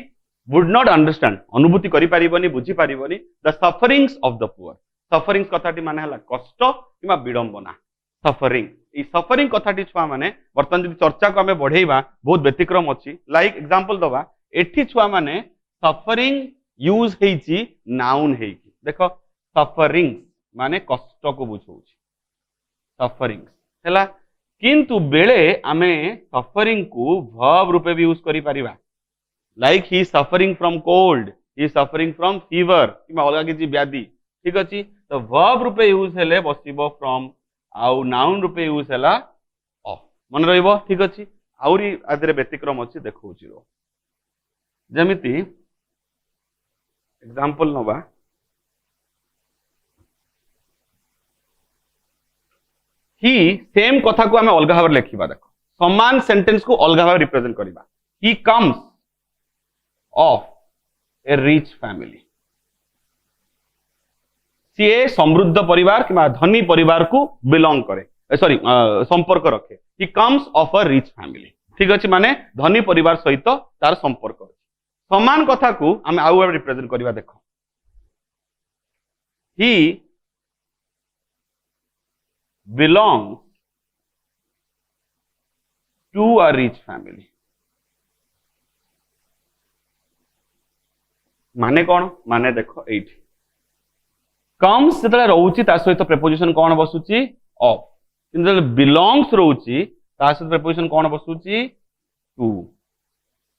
वुड नॉट अंडरस्टैंड अनुभूति करि पारिबनी बुझी पारिबनी the sufferings of the poor. Sufferings कथाटी माने हला कष्ट कि विडंबना. सफरिंग ये सफरिंग कथाटी छुआ माने बर्तमान जब चर्चा को आम बढ़ेवा बहुत व्यतिक्रम अच्छी. लाइक एग्जांपल दवा एठी छुआ माने सफरिंग यूज हेची नाउन हेकी. देखो सफरिंग माने कष्ट को बुझाउची सफरिंग हैला किंतु बेले आमे सफरिंग को वर्ब रूपे भी यूज करि परिबा. Like he suffering from cold he suffering from fever कि अलग किसी व्याधि. ठीक अच्छे तो वर्ब रूपे यूज हेले बसिबो फ्रॉम आउ नाउन रूपे यूज हैला ऑफ. मन रहिबो. ठीक अच्छे आउरी आदरे व्यतिक्रम अच्छी देखौची रो जेमिति एग्जांपल नबा ही सेम कथा को आम अलग भाव लिखा. देख समान सेंटेंस को अलग भाव रिप्रेजेंट करवा. He comes of a rich family. सी समृद्ध परिवार कि धनी परिवार को बिलोंग करे सॉरी संपर्क रखे. ही comes of a rich family. ठीक अच्छे माने धनी परिवार सहित तार संपर्क अच्छे. समान कथा को आम आउ रिप्रेजेंट करवा. देख ही belongs to a rich family. माने कौन माने देखो एठी कम्स जतले रहउची ता सहित प्रीपोजिशन कौन बसुची ऑफ. किंतु बिलोंग्स रहउची ता सहित प्रीपोजिशन कौन बसुची टू.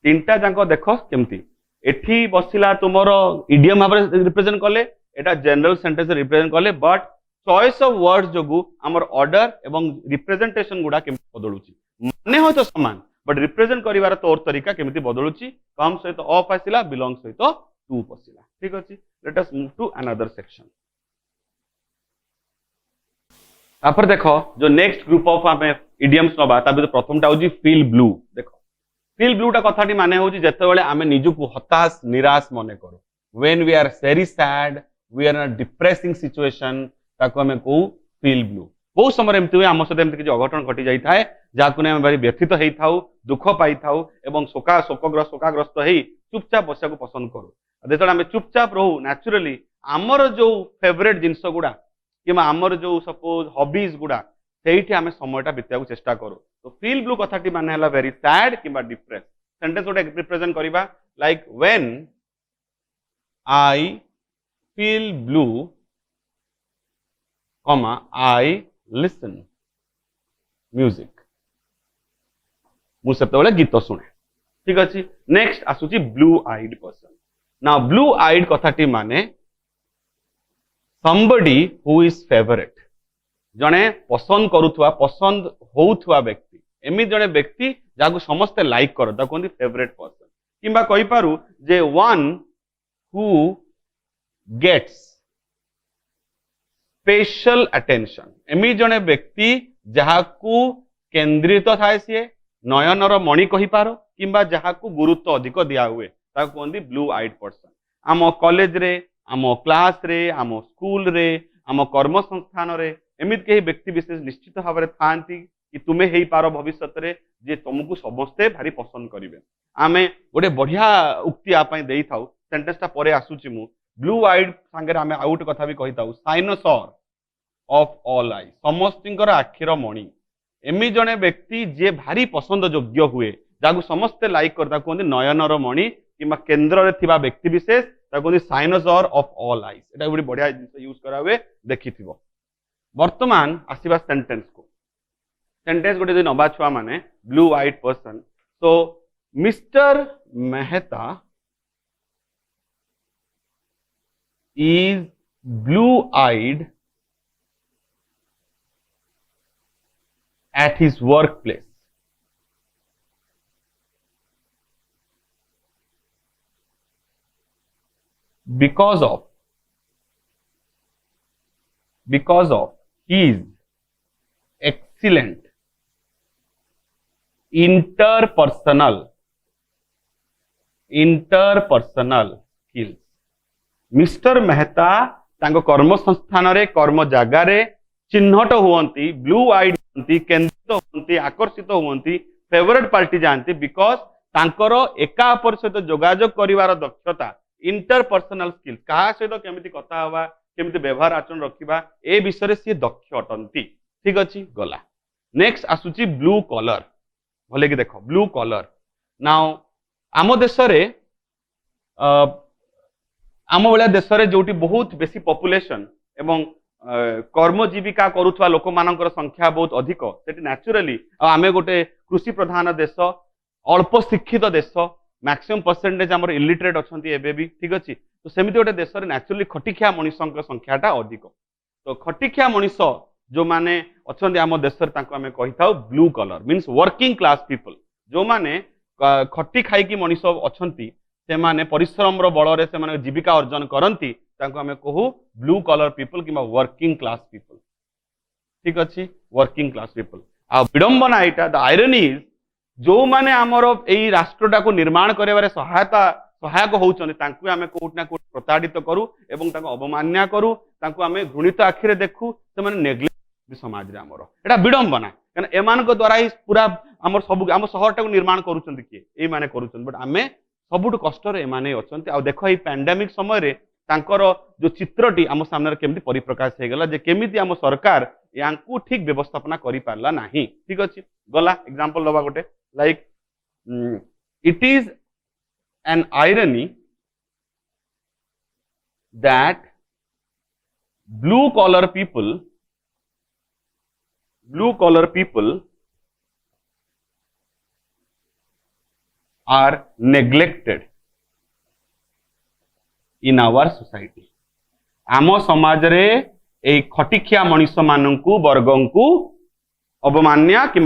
तीनटा जांको देखो केमती एठी बसिला तुमरो इडियम भाव रिप्रेजेंट कले एटा जनरल सेंटेंस रिप्रेजेंट कले बट चॉइस ऑफ वर्ड्स जोगु आमर ऑर्डर एवं रिप्रेजेंटेशन गुडा केमती बदलुची. माने हो तो समान बट रिप्रेजेंट करिवार तौर तरीका केमती बदलुची. कम सहित ऑफ आसिला बिलोंग सहित टू पसिला. ठीक अछि let us move to another section. तापर देखो जो नेक्स्ट ग्रुप ऑफ आमे इडियम्स नबा ता बितो प्रथमटा होजी फील ब्लू. देखो फील ब्लूटा कथाटी माने होजी जेतेबेले आमे निजुकु हताश निराश मने करू. When we are very sad we are in a depressing situation ताको हमें को फील ब्लू. बहुत समय एमती हुए आम सहित एमती किसी अघटन घटी जाए जहां ने भारी व्यथित हो थाउ दुख पाई थाउ एवं शोकाग्रस्त हो चुपचाप बसा को पसंद करू. जो आम चुपचाप रहू नेचुरली आमर जो फेवरेट जिनस गुड़ा कि आमर जो सपोज हॉबीज गुड़ा से आम समयटा बिता चेष्टा करू. तो फील ब्लू कथाटी माने वेरी सैड कि डिप्रेस. सेंटेंस गोटे रिप्रेजेंट करवा like when I feel blue comma I listen music. मु सेतेबेले गीत सुने. ठीक अछि नेक्स्ट आसुची blue eyed person. Now blue eyed कथाटी माने somebody who is favorite. जने पसंद करुथुआ पसंद होउथुआ व्यक्ति. एमि जने व्यक्ति जाको समस्त लाइक कर ता कोंदी फेवरेट पर्सन. किंबा कहि पारु जे one who gets special attention. एमि जने व्यक्ति जहाकू केंद्रित थाए सी नयनर मणि कहि पारो किंबा जहाकू गुरुत्व अधिक दिया हुए ताको कोंदी ब्लू आईड पर्सन. आम कॉलेज रे आम क्लास रे आम स्कूल रे आम कर्म संस्थान रे एमित कई व्यक्ति विशेष निश्चित भाव में थांती कि तुम्हें हेई पारो भविष्य रे जे तुमको समस्ते भारी पसंद करिवे. आमे गोटे बढ़िया उक्ति आपै देई थाउ. सेंटेंसटा परे आसुची मु ब्लू आईड सांगे आमे आउट कथा भी कहि थाउ. साइनोसर ऑफ ऑल आई समस्तर आखिर मणि. एमि जने व्यक्ति जे भारी पसंद योग्य हुए जहां समस्ते लाइक करता कहते नयनर मणि कि केन्द्र में थिबा व्यक्ति विशेष कहते साइनोसर ऑफ ऑल आईज. एटा गोटे बढ़िया यूज करा हुए देखि थिबो. वर्तमान आसीबा सेंटेंस को. सेंटेंस गोटे नबा छुआ माने blue eyed person. So mister Mehta is blue-eyed at his workplace. Because of his excellent interpersonal skills. Mister Mehta तांको कर्म संस्थान रे कर्म जगार चिन्हट हुअंती ब्लू आइड हुअंती केंद्रित हुअंती आकर्षित हुअंती फेवरेट पार्टी जानती बिकॉज तांकर एका अपर सहित जोगाजोग करिवार दक्षता इंटरपर्सनल स्किल कहा सहित केमिति कथा हवा केमिति व्यवहार आचरण रखिबा ए विषय सी दक्ष अटंती ठीक अछि गला नेक्स्ट आसुची ब्लू कलर भले कि देखो ब्लू कलर नाउ आम देश रे आम भाया देश रे जोटी बहुत बेसी पॉपुलेशन एवं कर्म जीविका करुवा लोक मानकर संख्या बहुत अधिक सेठी नेचुरली आमे गोटे कृषि प्रधान देश अल्प शिक्षित देश मैक्सिमम परसेंटेज आमर इलिटरेट अच्छा एबी ठीक अच्छे तो सेमती गोटे देश में नेचुरली खटिखिया मनीषों संख्याटा अधिक तो खटिखिया मनीष जो माने अच्छा आम देश में कही था blue colour means working class people जो माने खटी खाई मनीष अच्छा से माने परिश्रम बल से जीविका अर्जन करती आम कहू ब्लू कलर पीपल कि वर्किंग क्लास पीपल ठीक अच्छे वर्किंग क्लास पीपल आ विडंबना यहाँ द आयरनी इज जो माने आमर यही राष्ट्रटा को निर्माण कर सहायक होउछन आम कोट ना कोट प्रताड़ित करूँ एवं अवमान्या करूँ आम घृणित आखिरे देखू से नेग्लेक्ट समाज रे आमर एटा विडंबना कारण एमान द्वारा ही पूरा आम सब आम सहरटा को निर्माण करूछन किए ए माने करूछन बट आमे सबुठ कष्ट एमाने अछंती आ देखो ये पैंडेमिक समय रे तांकर जो चित्रटी आम सामने केमती परिप्रकाश हो गला जे केमिति आम सरकार यांकू ठीक व्यवस्थापना करि पारला नाही ठीक अछि गला एग्जांपल दबा गोटे like it is an irony that blue collar people are neglected in our society आम समाज रे ए खटिखिया मनीष मानू वर्गंकु अवमान्या कि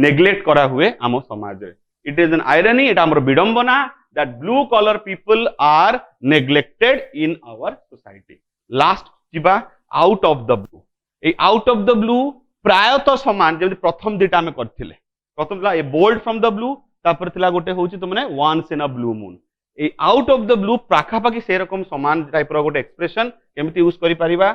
नेग्लेक्ट करा हुए आम समाज रे it is an irony it आमर विडंबना that blue collar people are neglected in our society last जिबा out of the blue A out of the blue प्रायतः समान जेमति प्रथम दिटा में करथिले प्रथम ला ए bold from the blue तापर थिला गोटे होची तो माने once in a blue moon A out of the blue प्राखा पाकी से रकम समान टाइप रो गोटे एक्सप्रेशन केमति यूज करि परिबा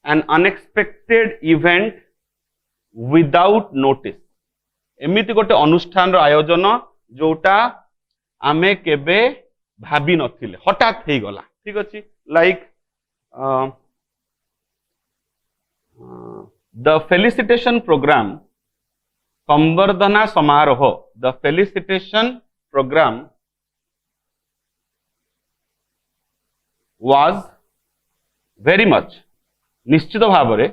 an unexpected event without notice एमिति गोटे अनुष्ठान आयोजन जोटा आमे केबे भाबी नथिले हठात हे गला ठीक अछि लाइक द फेलिसिटेशन प्रोग्राम संवर्धना समारोह the felicitation programme was very much निश्चित भाव रे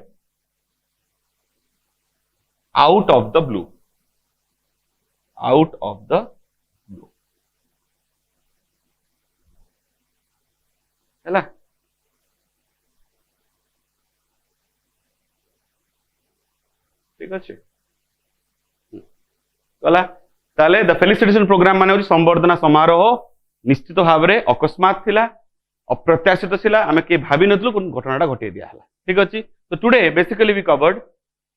out of the blue हैला ठीक अच्छे गला ताले द फेलिसिटेशन प्रोग्राम माने संवर्धना समारोह निश्चित भाव रे अकस्मात थिला अप्रत्याशित थिला आमे के भाबी नथलु कोन घटनाटा घटे दिया हला ठीक अछि तो today basically we covered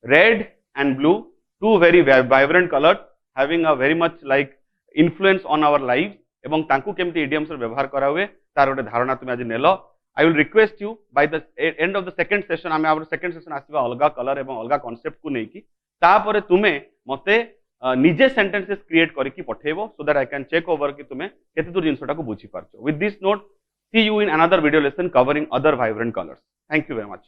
red and blue, two very vibrant colors having a very much like influence on our lives एवं तांकु केमती idioms रे व्यवहार करा हुए तार गोटे धारणा तुम आज नेलो I will request you by the end of the second session आमे आवर second session आसीबा अलगा कलर एवं अलगा concept को नेकी तापरे तुमे मते निजे sentences create करिकि पठेबो so that I can check over कि तुमे केते दूर जिंसटा को बुझी पारछो with this note see you in another video lesson covering other vibrant colors thank you very much